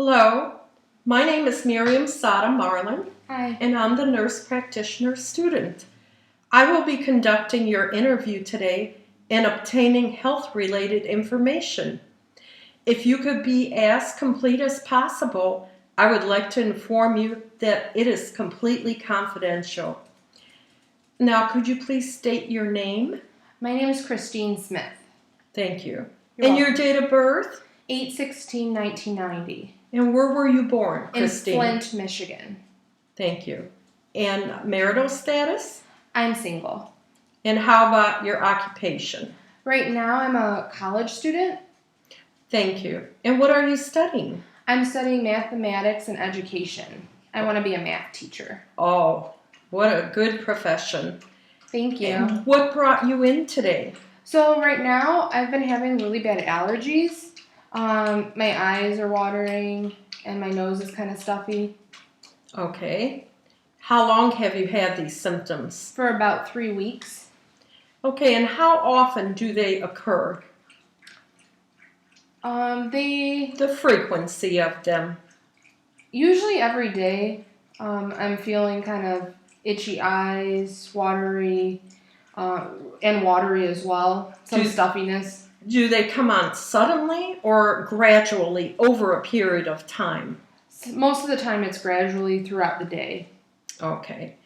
Hello, my name is Miriam Sada Marlin, Hi. and I'm the nurse practitioner student. I will be conducting your interview today and obtaining health-related information. If you could be as complete as possible, I would like to inform you that it is completely confidential. Now, could you please state your name? My name is Christine Smith. Thank you. You're And your welcome. date of birth? 8/16/1990. And where were you born, In Christine? Flint, Michigan. Thank you. And marital status? I'm single. And how about your occupation? Right now, I'm a college student. Thank you. And what are you studying? I'm studying mathematics and education. I want to be a math teacher. Oh, what a good profession. Thank you. And what brought you in today? So right now, I've been having really bad allergies. My eyes are watering and my nose is kind of stuffy. Okay. How long have you had these symptoms? For about 3 weeks. Okay, and how often do they occur? The frequency of them. Usually every day. I'm feeling kind of itchy eyes, watery, and watery as well. Some stuffiness. Do they come on suddenly or gradually over a period of time? Most of the time it's gradually throughout the day. Okay.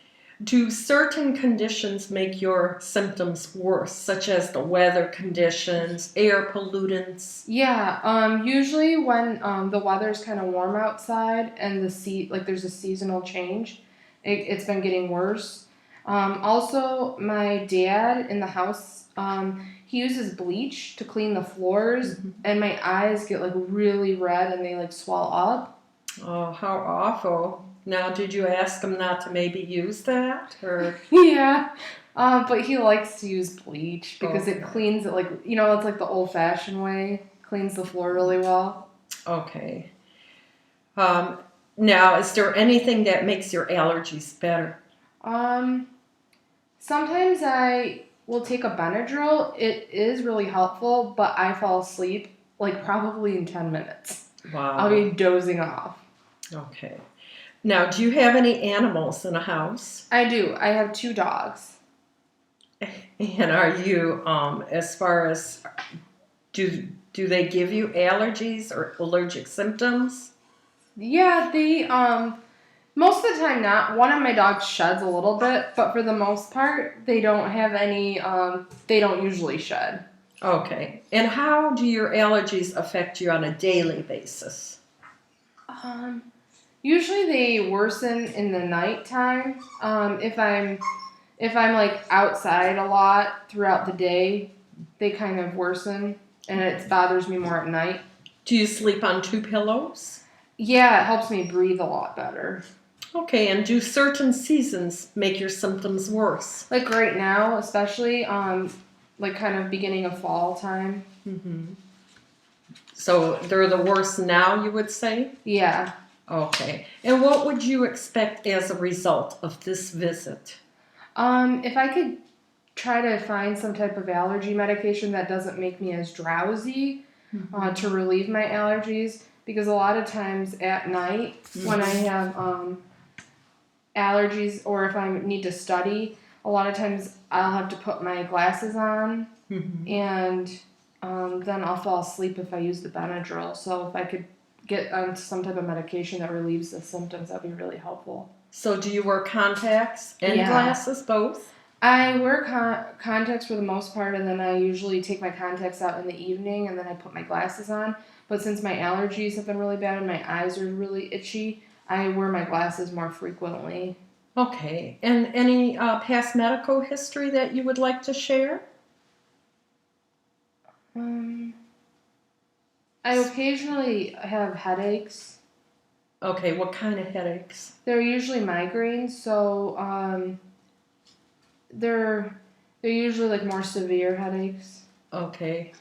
Do certain conditions make your symptoms worse, such as the weather conditions, air pollutants? Yeah, usually when the weather's kind of warm outside and there's a seasonal change, it's been getting worse. Also, my dad in the house, he uses bleach to clean the floors, and my eyes get like really red and they like swell up. Oh, how awful. Now, did you ask him not to maybe use that? Or Yeah, but he likes to use bleach because it Okay. cleans it it's like the old-fashioned way, cleans the floor really well. Okay. Now, is there anything that makes your allergies better? Sometimes I will take a Benadryl. It is really helpful, but I fall asleep like probably in 10 minutes. Wow. I'll be dozing off. Okay. Now, do you have any animals in a house? I do. I have 2 dogs. And are you, as far as, do they give you allergies or allergic symptoms? Yeah, most of the time not. One of my dogs sheds a little bit, but for the most part, they don't have any, they don't usually shed. Okay. And how do your allergies affect you on a daily basis? Usually they worsen in the nighttime. If I'm like outside a lot throughout the day, they kind of worsen and it bothers me more at night. Do you sleep on 2 pillows? Yeah, it helps me breathe a lot better. Okay, and do certain seasons make your symptoms worse? Like right now, especially like kind of beginning of fall time. So they're the worst now, you would say? Yeah. Okay. And what would you expect as a result of this visit? If I could try to find some type of allergy medication that doesn't make me as drowsy to relieve my allergies, because a lot of times at night when I have allergies or if I need to study, a lot of times I'll have to put my glasses on and then I'll fall asleep if I use the Benadryl. So if I could get on some type of medication that relieves the symptoms, that'd be really helpful. So do you wear contacts and glasses, both? I wear contacts for the most part, and then I usually take my contacts out in the evening, and then I put my glasses on. But since my allergies have been really bad and my eyes are really itchy, I wear my glasses more frequently. Okay. And any past medical history that you would like to share? I occasionally have headaches. Okay, what kind of headaches? They're usually migraines, so they're usually like more severe headaches. Okay.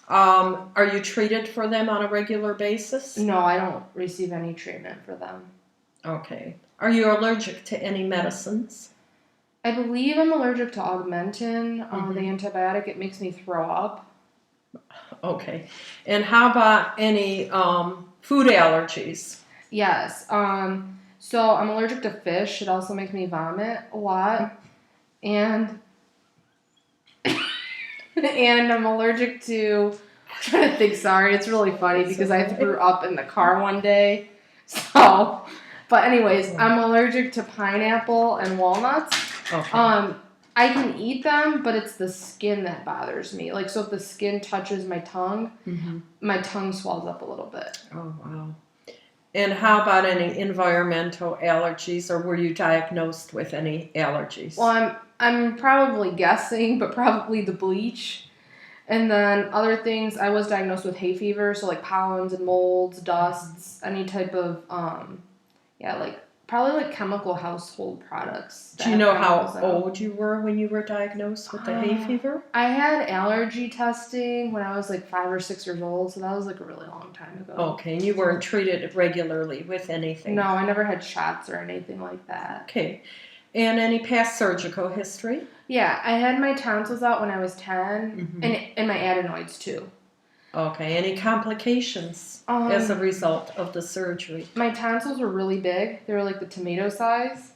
Are you treated for them on a regular basis? No, I don't receive any treatment for them. Okay. Are you allergic to any medicines? I believe I'm allergic to Augmentin, the antibiotic. It makes me throw up. Okay. And how about any Food allergies. Yes. So I'm allergic to fish. It also makes me vomit a lot. And and I'm allergic to, I'm trying to think, sorry, it's really funny because I threw up in the car one day. So, but anyways, I'm allergic to pineapple and walnuts. Okay. I can eat them, but it's the skin that bothers me. Like, so if the skin touches my tongue, my tongue swells up a little bit. Oh, wow. And how about any environmental allergies, or were you diagnosed with any allergies? Well, I'm probably guessing, but probably the bleach. And then other things, I was diagnosed with hay fever, so like pollens and molds, dusts, any type of like probably like chemical household products. Do you know how old you were when you were diagnosed with the hay fever? I had allergy testing when I was like 5 or 6 years old, so that was like a really long time ago. Okay, and you weren't treated regularly with anything? No, I never had shots or anything like that. Okay. And any past surgical history? Yeah, I had my tonsils out when I was 10, and my adenoids too. Okay, any complications as a result of the surgery? My tonsils were really big. They were like the tomato size.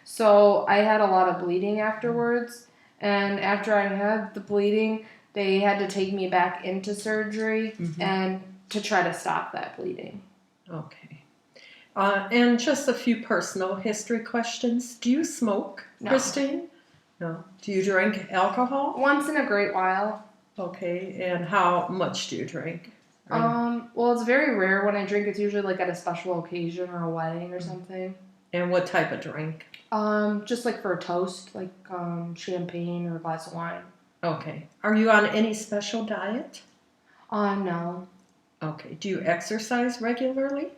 So I had a lot of bleeding afterwards. And after I had the bleeding, they had to take me back into surgery and to try to stop that bleeding. Okay. And just a few personal history questions. Do you smoke, No. Christine? No. Do you drink alcohol? Once in a great while. Okay, and how much do you drink? Well, it's very rare when I drink. It's usually like at a special occasion or a wedding or something. And what type of drink? Just like for a toast, like champagne or a glass of wine. Okay. Are you on any special diet? No. Okay. Do you exercise regularly?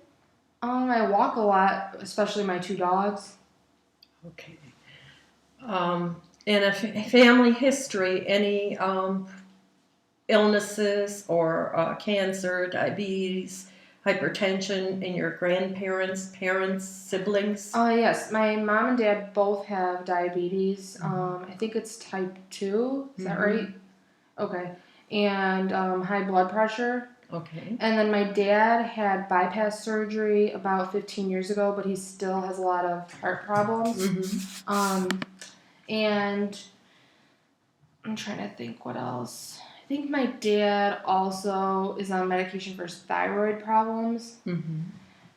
I walk a lot, especially my 2 dogs. Okay. And a family history, any illnesses or cancer, diabetes, hypertension in your grandparents, parents, siblings? Yes, my mom and dad both have diabetes. I think it's type 2. Is that right? Okay. And high blood pressure. Okay. And then my dad had bypass surgery about 15 years ago, but he still has a lot of heart problems. And I'm trying to think what else. I think my dad also is on medication for thyroid problems.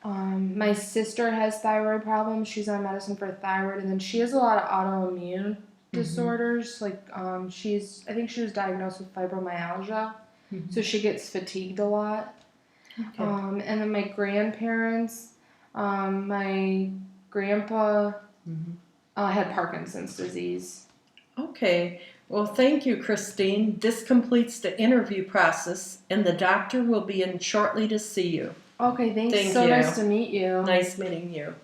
My sister has thyroid problems. She's on medicine for thyroid, and then she has a lot of autoimmune disorders. Like I think she was diagnosed with fibromyalgia, so she gets fatigued a lot. Okay. And then my grandparents, my grandpa had Parkinson's disease. Okay. Well, thank you, Christine. This completes the interview process, and the doctor will be in shortly to see you. Okay, thanks. Thank so you. nice to meet you. Nice meeting you.